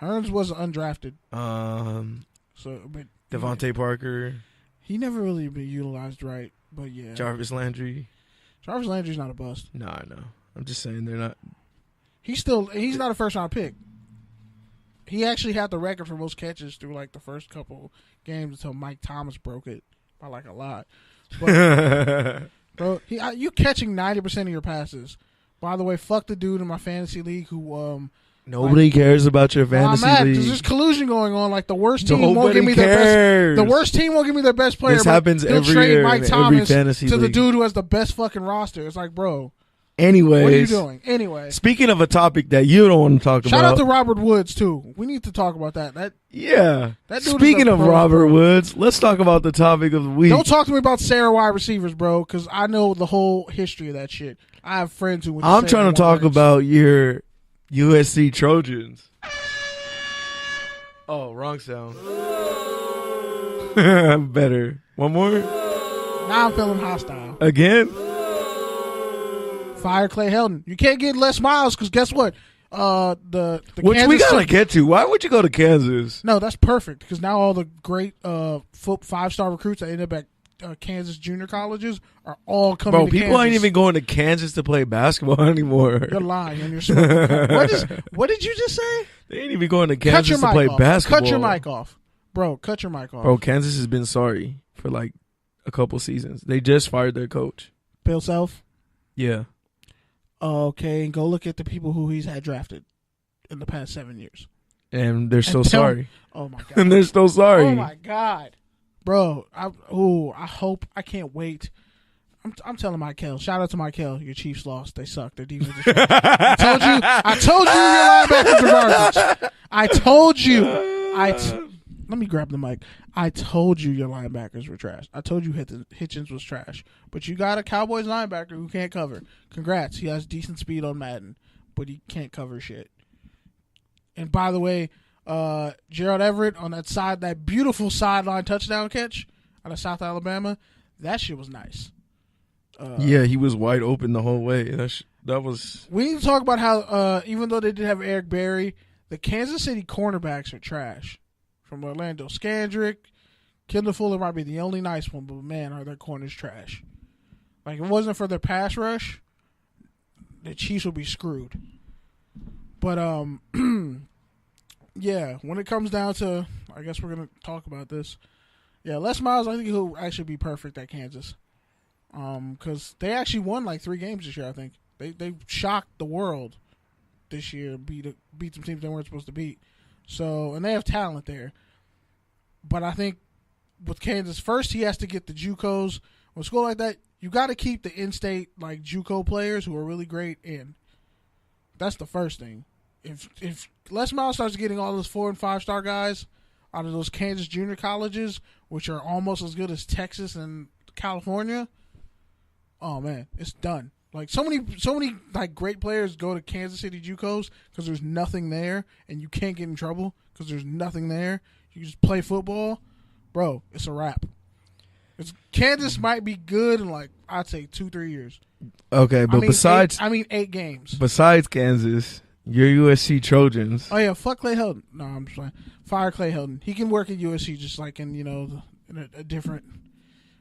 Hearns was undrafted. But Devontae Parker. He never really been utilized right, but yeah. Jarvis Landry. Jarvis Landry's not a bust. No, I know. I'm just saying they're not. He's not a first round pick. He actually had the record for most catches through like the first couple games until Mike Thomas broke it by like a lot. But, bro, you catching 90% of your passes. By the way, fuck the dude in my fantasy league who nobody cares about your fantasy league. There's collusion going on. Like the worst team won't give me their best. The worst team won't give me their best player. This happens every trade year. Mike Thomas fantasy to league. the dude who has the best fucking roster. It's like, bro. Anyways, what are you doing? Anyway, speaking of a topic that you don't want to talk about, shout out to Robert Woods too. We need to talk about that. That dude speaking of Robert Woods, let's talk about the topic of the week. Don't talk to me about Sarah wide receivers, bro, because I know the whole history of that shit. I have friends who. I'm trying to talk about your USC Trojans. Oh, wrong sound. Better. One more. Now I'm feeling hostile again. Fire Clay Helton. You can't get Les Miles because guess what? The which Kansas we gotta get to. Why would you go to Kansas? No, that's perfect because now all the great 5-star recruits that end up at Kansas junior colleges are all coming. Bro, to people Kansas. ain't even going to Kansas to play basketball anymore. You're lying and you're smoking. What did you just say? They ain't even going to Kansas to play basketball. Cut your mic off, bro. Cut your mic off, bro. Kansas has been sorry for like a couple seasons. They just fired their coach, Bill Self. Yeah. Okay, and go look at the people who he's had drafted in the past 7 years. And they're still sorry. Oh, my God. And they're still sorry. Oh, my God. Bro, I hope, I can't wait. I'm telling Michael, shout out to Michael, your Chiefs lost. They suck. Their defense is trash. I told you your linebackers are garbage. I told you. Let me grab the mic. I told you your linebackers were trash. I told you Hitchens was trash. But you got a Cowboys linebacker who can't cover. Congrats. He has decent speed on Madden, but he can't cover shit. And by the way, Gerald Everett on that beautiful sideline touchdown catch out of South Alabama, that shit was nice. Yeah, he was wide open the whole way. That was. We need to talk about how even though they did have Eric Berry, the Kansas City cornerbacks are trash. From Orlando, Kendricks, Kendall Fuller might be the only nice one, but man, are their corners trash. Like, if it wasn't for their pass rush, the Chiefs would be screwed. But, yeah, when it comes down to, I guess we're going to talk about this. Yeah, Les Miles, I think he'll actually be perfect at Kansas. Because they actually won like 3 games this year, I think. They shocked the world this year, beat some teams they weren't supposed to beat. So, and they have talent there. But I think with Kansas, first he has to get the JUCOs. With a school like that, you got to keep the in-state like JUCO players who are really great in. That's the first thing. If Les Miles starts getting all those 4- and 5-star guys out of those Kansas junior colleges, which are almost as good as Texas and California, oh man, it's done. Like so many like great players go to Kansas City JUCOs because there's nothing there, and you can't get in trouble because there's nothing there. You just play football, bro. It's a wrap. Kansas might be good in like I'd say 2-3 years. Okay, but besides 8 games. Besides Kansas, your USC Trojans. Oh yeah, fuck Clay Helton. No, I'm just saying, fire Clay Helton. He can work at USC just like in in a different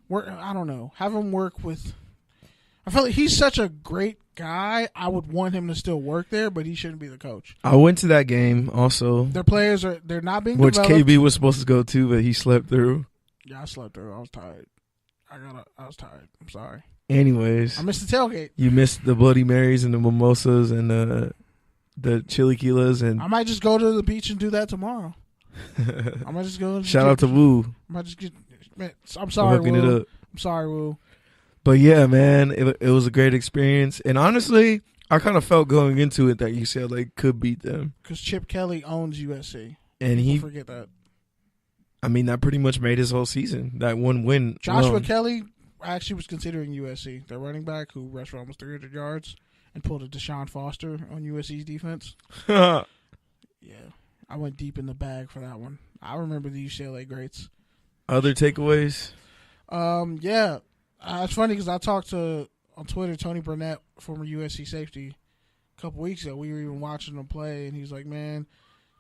work. I don't know. Have him work with. I feel like he's such a great guy. I would want him to still work there, but he shouldn't be the coach. I went to that game also. Their players they're not being which developed. KB was supposed to go to, but he slept through. Yeah, I slept through. I was tired. I was tired. I'm sorry. Anyways, I missed the tailgate. You missed the Bloody Marys and the mimosas and the chili quilas, and I might just go to the beach and do that tomorrow. I might just go. Shout out to Woo. I might just get. Man, I'm sorry, hooking Woo. it up. I'm sorry, Woo. But yeah, man, it was a great experience, and honestly, I kind of felt going into it that UCLA could beat them because Chip Kelly owns USC, and People forget that. I mean, that pretty much made his whole season. That one win. Joshua alone. Kelly actually was considering USC. Their running back who rushed for almost 300 yards and pulled a Deshaun Foster on USC's defense. Yeah, I went deep in the bag for that one. I remember the UCLA greats. Other takeaways? Yeah. It's funny because I talked to, on Twitter, Tony Burnett, former USC safety, a couple weeks ago. We were even watching him play, and he's like, man,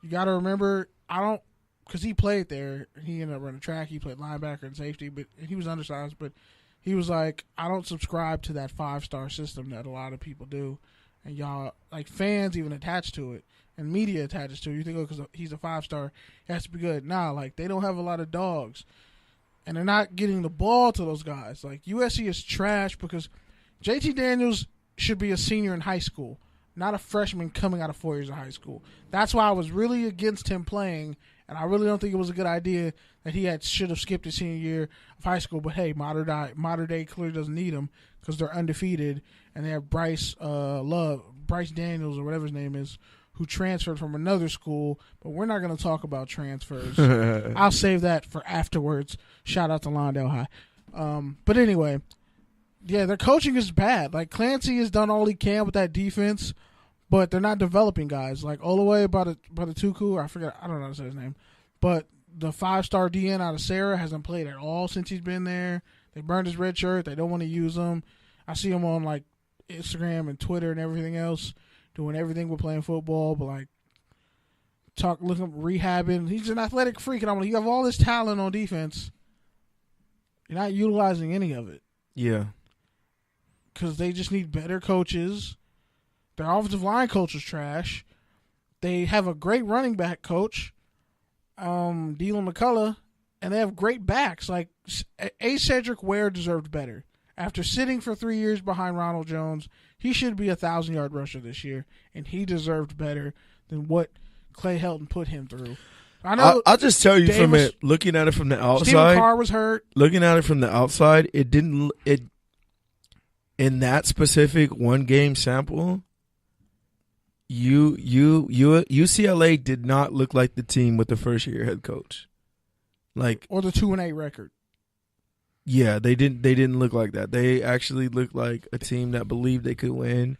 You got to remember, because he played there. He ended up running track. He played linebacker and safety, but he was undersized. But he was like, I don't subscribe to that 5-star system that a lot of people do. And y'all, like fans even attach to it. And media attaches to it. You think, oh, because he's a 5-star, he has to be good. Nah, like they don't have a lot of dogs. And they're not getting the ball to those guys. Like USC is trash because JT Daniels should be a senior in high school, not a freshman coming out of 4 years of high school. That's why I was really against him playing, and I really don't think it was a good idea that he should have skipped his senior year of high school. But hey, Mater Dei clearly doesn't need him because they're undefeated, and they have Bryce Daniels or whatever his name is, who transferred from another school, but we're not going to talk about transfers. I'll save that for afterwards. Shout out to Lawndale High. But anyway, yeah, their coaching is bad. Like, Clancy has done all he can with that defense, but they're not developing guys. Like, Olaway Badatuku, I don't know how to say his name, but the 5-star DN out of Sarah hasn't played at all since he's been there. They burned his red shirt. They don't want to use him. I see him on, like, Instagram and Twitter and everything else, doing everything but playing football, but like looking rehabbing. He's an athletic freak, and I'm like, you have all this talent on defense. You're not utilizing any of it. Yeah. Because they just need better coaches. Their offensive line coach is trash. They have a great running back coach, Dylan McCullough, and they have great backs. Like, A. Cedric Ware deserved better. After sitting for 3 years behind Ronald Jones, he should be a 1,000-yard rusher this year, and he deserved better than what Clay Helton put him through. I know. I'll just tell you looking at it from the outside. Stephen Carr was hurt. Looking at it from the outside, it didn't. In that specific one game sample, UCLA did not look like the team with the first year head coach, like, or the 2-8 record. Yeah, they didn't look like that. They actually looked like a team that believed they could win.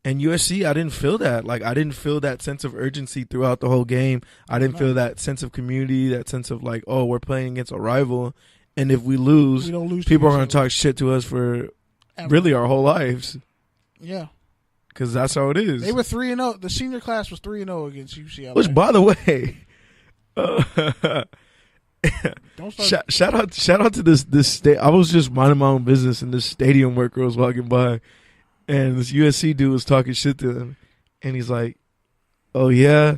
And USC, I didn't feel that. Like, I didn't feel that sense of urgency throughout the whole game. I didn't feel that sense of community, that sense of like, oh, we're playing against a rival, and if we lose people are going to talk shit to us for really our whole lives. Yeah. Because that's how it is. They were 3-0. The senior class was 3-0 against UCLA. Which, by the way, shout out to this state. I was just minding my own business, and this stadium worker was walking by, and this USC dude was talking shit to them, and he's like, "Oh yeah,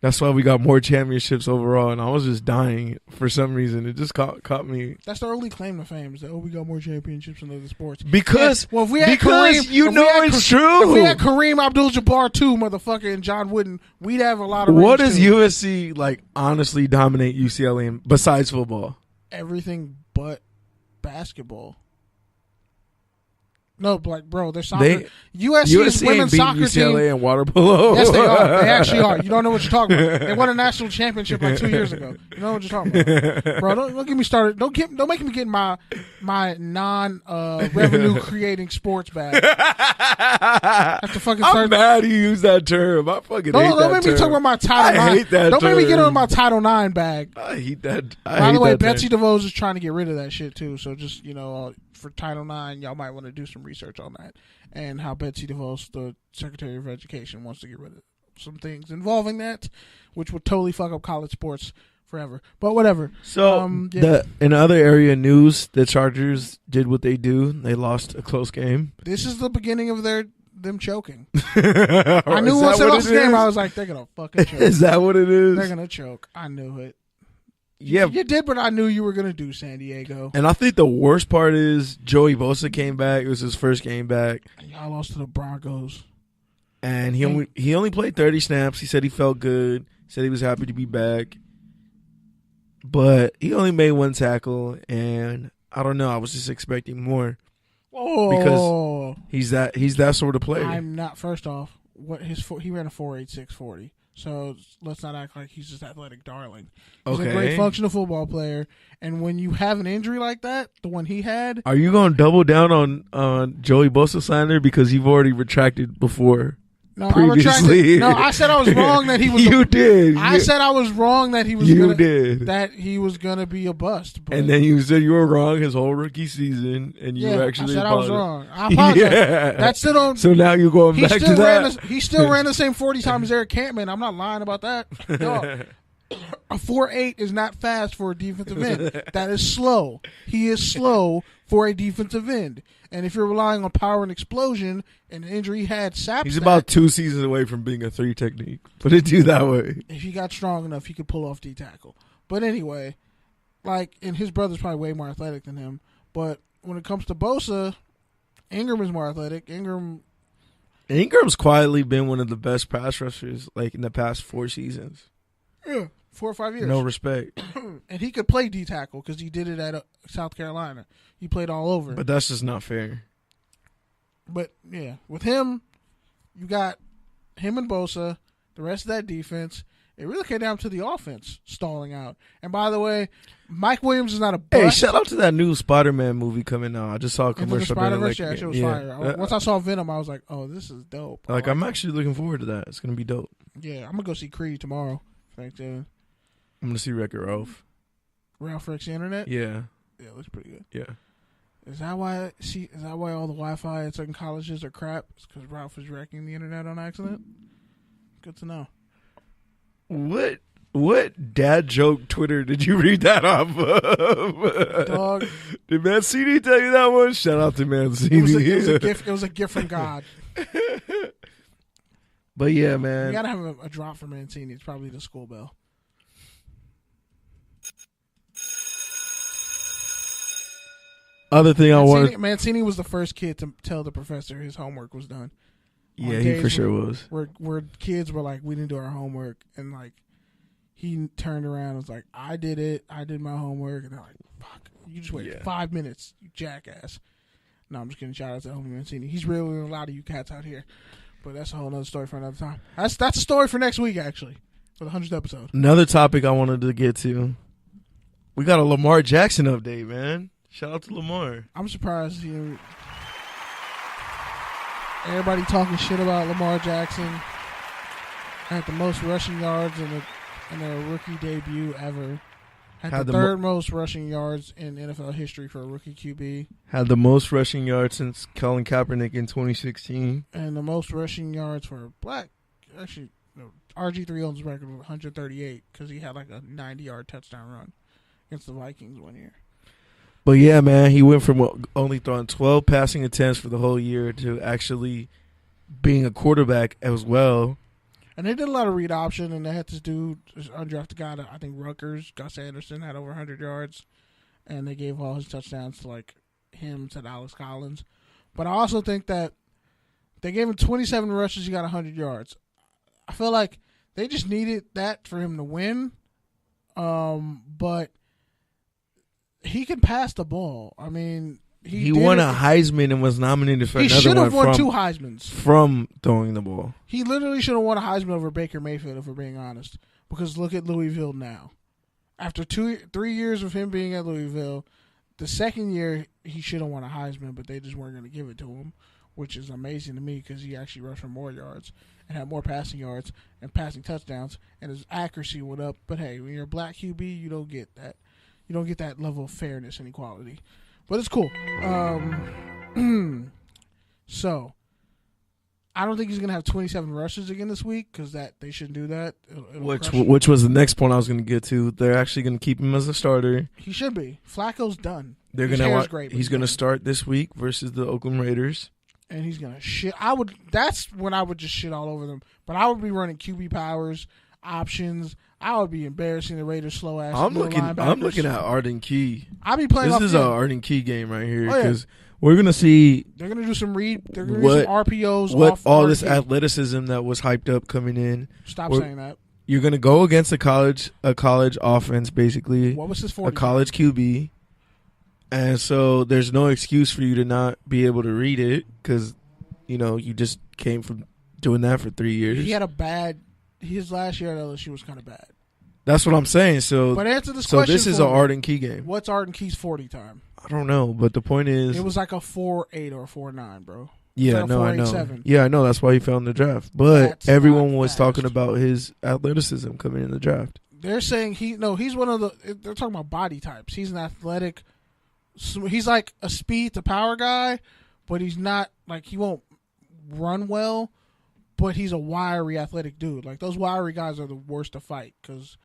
that's why we got more championships overall." And I was just dying for some reason. It just caught me. That's their only claim to fame, is that, oh, we got more championships in other sports. Because if we had Kareem, it's true. If we had Kareem Abdul-Jabbar too, motherfucker, and John Wooden, we'd have a lot of. What does USC like honestly dominate UCLA in besides football? Everything but basketball. No, like, bro, they're soccer. USC's women's soccer team. UCLA and water polo. Yes, they are. They actually are. You don't know what you're talking about. They won a national championship like 2 years ago. You know what you're talking about, bro. Don't get me started. Don't make me get my non-revenue creating sports bag. I'm mad you use that term. I fucking hate that term. Don't make me talk about my Title IX. I hate that Don't make me get on my Title IX bag. I hate that. By the way, Betsy DeVos is trying to get rid of that shit too. So just, for Title IX, y'all might want to do some research on that and how Betsy DeVos, the Secretary of Education, wants to get rid of some things involving that, which would totally fuck up college sports forever. But whatever. So in other area news, the Chargers did what they do. They lost a close game. This is the beginning of them choking. I knew once they lost the game, I was like, they're gonna fucking choke. Is that what it is? They're gonna choke. I knew it. Yeah, you did what I knew you were gonna do, San Diego. And I think the worst part is Joey Bosa came back. It was his first game back. And y'all lost to the Broncos. And he only played 30 snaps. He said he felt good. He said he was happy to be back. But he only made one tackle, and I don't know. I was just expecting more. Oh, because he's that sort of player. I'm not. First off, he ran a 4.86 40. So let's not act like he's just athletic darling. He's a great functional football player. And when you have an injury like that, the one he had. Are you going to double down on Joey Bosa slander because you've already retracted before? No, previously. No, I said I was wrong that he was. You did. I said I was wrong that he was. That he was gonna be a bust. But, and then you said you were wrong his whole rookie season, and you actually. I said I was wrong. I apologize. Yeah. That still don't. So now you're going back to that. He still ran the same 40 times as Eric Campman. I'm not lying about that. No. A 4.8 is not fast for a defensive end. That is slow. He is slow for a defensive end. And if you're relying on power and explosion, and the injury he had saps he's about 2 seasons away from being a 3 technique. Put it to that way. If he got strong enough, he could pull off D tackle. But anyway, and his brother's probably way more athletic than him. But when it comes to Bosa, Ingram is more athletic. Ingram's quietly been one of the best pass rushers in the past 4 seasons. Yeah. 4 or 5 years. No respect. And he could play D tackle because he did it at South Carolina. He played all over. But that's just not fair. But yeah, with him, you got him and Bosa, the rest of that defense. It really came down to the offense stalling out. And by the way, Mike Williams is not a bust. Hey, shout out to that new Spider-Man movie coming out. I just saw a commercial. Spider-Verse, yeah, it was fire. Once I saw Venom, I was like, oh, this is dope. I'm actually looking forward to that. It's going to be dope. Yeah, I'm going to go see Creed tomorrow. Thanksgiving. I'm going to see Wreck-It Ralph. Ralph Wrecks the Internet? Yeah. Yeah, it looks pretty good. Yeah. Is that why all the Wi-Fi at certain colleges are crap? It's because Ralph is wrecking the Internet on accident? Good to know. What dad joke Twitter did you read that off of? Dog. Did Mancini tell you that one? Shout out to Mancini. It was a gift from God. But yeah, man. You gotta have a drop for Mancini. It's probably the school bell. Other thing Mancini was the first kid to tell the professor his homework was done. Yeah, he for sure was. Where kids were like, we didn't do our homework, and he turned around and was like, I did it. I did my homework, and they're like, fuck, you just waited 5 minutes, you jackass. No, I'm just kidding. Shout out to Homie Mancini. He's really a lot of you cats out here, but that's a whole other story for another time. That's a story for next week, actually, for the 100th episode. Another topic I wanted to get to. We got a Lamar Jackson update, man. Shout out to Lamar. I'm surprised everybody talking shit about Lamar Jackson. Had the most rushing yards in a rookie debut ever. Had the third most rushing yards in NFL history for a rookie QB. Had the most rushing yards since Colin Kaepernick in 2016. And the most rushing yards for a black. Actually, no, RG3 owns the record with 138 because he had a 90-yard touchdown run against the Vikings one year. But yeah, man, he went from only throwing 12 passing attempts for the whole year to actually being a quarterback as well. And they did a lot of read option, and they had this dude, this undrafted guy, I think Rutgers, Gus Anderson, had over 100 yards, and they gave all his touchdowns to him, to Alex Collins. But I also think that they gave him 27 rushes, he got 100 yards. I feel like they just needed that for him to win, but he can pass the ball. I mean, he won a Heisman and was nominated for another one. He should have won 2 Heismans from throwing the ball. He literally should have won a Heisman over Baker Mayfield, if we're being honest. Because look at Louisville now. After 3 years of him being at Louisville, the second year he should have won a Heisman, but they just weren't going to give it to him, which is amazing to me because he actually rushed for more yards and had more passing yards and passing touchdowns, and his accuracy went up. But hey, when you're a black QB, you don't get that. You don't get that level of fairness and equality. But it's cool. So, I don't think he's going to have 27 rushes again this week because they shouldn't do that. Which was the next point I was going to get to. They're actually going to keep him as a starter. He should be. Flacco's done. He's going to start this week versus the Oakland Raiders. And he's going to shit. That's when I would just shit all over them. But I would be running QB powers, options. I would be embarrassing the Raiders' slow ass. I'm looking at Arden Key. I'll be playing. This is an Arden Key game right here because we're gonna see. They're gonna do some read. They're gonna do some RPOs. What all this athleticism that was hyped up coming in. Stop saying that. You're gonna go against a college offense, basically. What was his 40? A college QB, and so there's no excuse for you to not be able to read it because you just came from doing that for 3 years. He had his last year at LSU was kind of bad. That's what I'm saying. So, but answer this question. So this is an Arden Key game. What's Arden Key's 40 time? I don't know, but the point is, it was like a 4.8 or a 4.9, bro. Yeah, no, I know. 487. Yeah, I know. That's why he fell in the draft. But That's everyone not was fast. talking about his athleticism coming in the draft. They're saying he's one of the. They're talking about body types. He's an athletic. He's like a speed to power guy, but he's not like he won't run well. But he's a wiry, athletic dude. Like those wiry guys are the worst to fight because